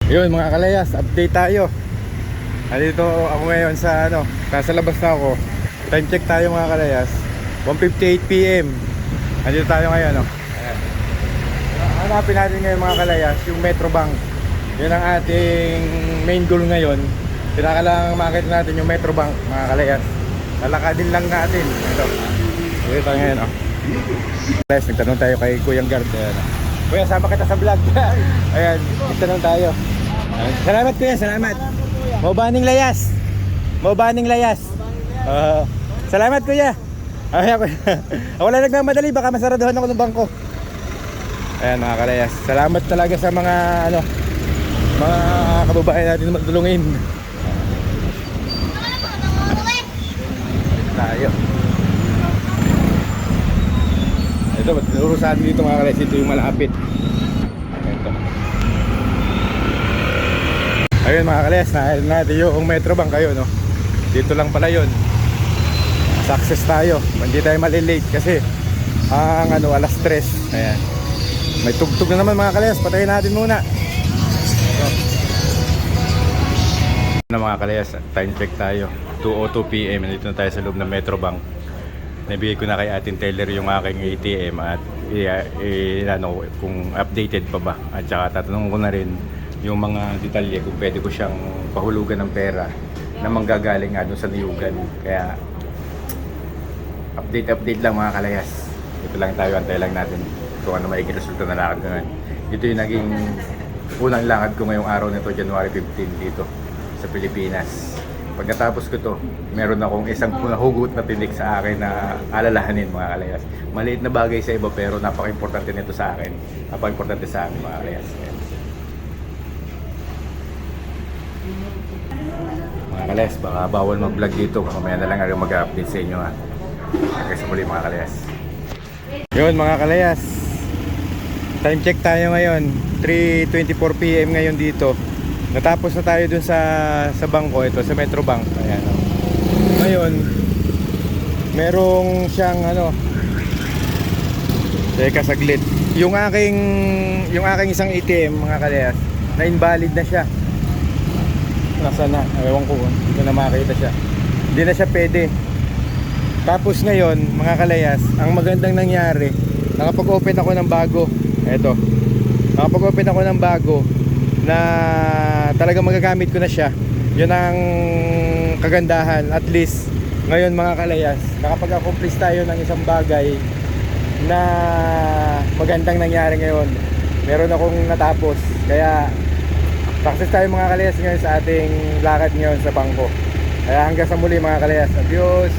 Yun mga kalayas, update tayo. Andito ako ngayon sa nasa labas na ako. Time check tayo mga kalayas, 1:58 PM. Andito tayo ngayon Ayan. Hanapin natin ngayon mga kalayas yung Metro Bank. Yun ang ating main goal ngayon. Pinakalang makita natin yung Metro Bank mga kalayas. Lalakadin lang natin. Dito tayo ngayon Guys, nagtanong tayo kay Kuyang Guard. Kuya, sama kita sa vlog. Ayan, nagtanong tayo. Salamat kuya, salamat. Mabaning layas. Mabaning layas. Salamat kuya. Ayan kuya. Ako lang nagmamadali, baka masaraduhan ako ng bangko. Ayan mga kalayas. Salamat talaga sa mga mga kababayan natin na magtulungin. Tayo. Ito, maturusan dito mga kalayas. Ito yung malapit. Ito. Ayun mga kalayas, nahin natin yung Metro Bank kayo Dito lang pala yun. Success tayo. Hindi tayo malilate kasi ang alas 3. Ayan. May tugtog na naman mga kalayas. Patayin natin muna. Mga kalayas, time check tayo. 2:02 PM. Nandito na tayo sa loob ng Metro Bank. Nabigay ko na kay Atin Teller yung aking ATM at kung updated pa ba. At saka tatanungin ko na rin yung mga detalye kung pwede ko siyang pahulugan ng pera na manggagaling nga doon sa niyugan. Kaya update lang mga kalayas. Ito lang tayo, antay lang natin kung ano maiging resulta na lakad ko ngayon. Ito yung naging unang lakad ko ngayong araw nito, January 15 dito sa Pilipinas. Pagkatapos ko to, meron akong isang hugot na tinik sa akin na alalahanin mga kalayas. Maliit na bagay sa iba pero napaka-importante nito sa akin. Napaka-importante sa akin mga kalayas. Mga kalayas, baka bawal mag-vlog dito. Mamaya na lang ako mag-update sa inyo Hanggang sa muli mga kalayas. Yun mga kalayas, time check tayo ngayon, 3:24 PM ngayon dito. Natapos na tayo dun sa bangko, ito sa Metro Bank. Ayan, Ngayon, merong siyang teka saglit. Yung aking isang ATM mga kalayas, na invalid na siya. Nasaan na? Ewan ko, hindi na makita siya. Hindi na siya pwede. Tapos ngayon mga kalayas, ang magandang nangyari, nakapag-open ako ng bago. Eto, nakapag-open ako ng bago na talagang magagamit ko na siya. Yun ang kagandahan. At least ngayon mga kalayas, nakapag-accomplish tayo ng isang bagay na magandang nangyari ngayon. Meron akong natapos. Kaya success tayo mga kalayas ngayon sa ating lakad ngayon sa bangko. Kaya hanggang sa muli mga kalayas. Adios.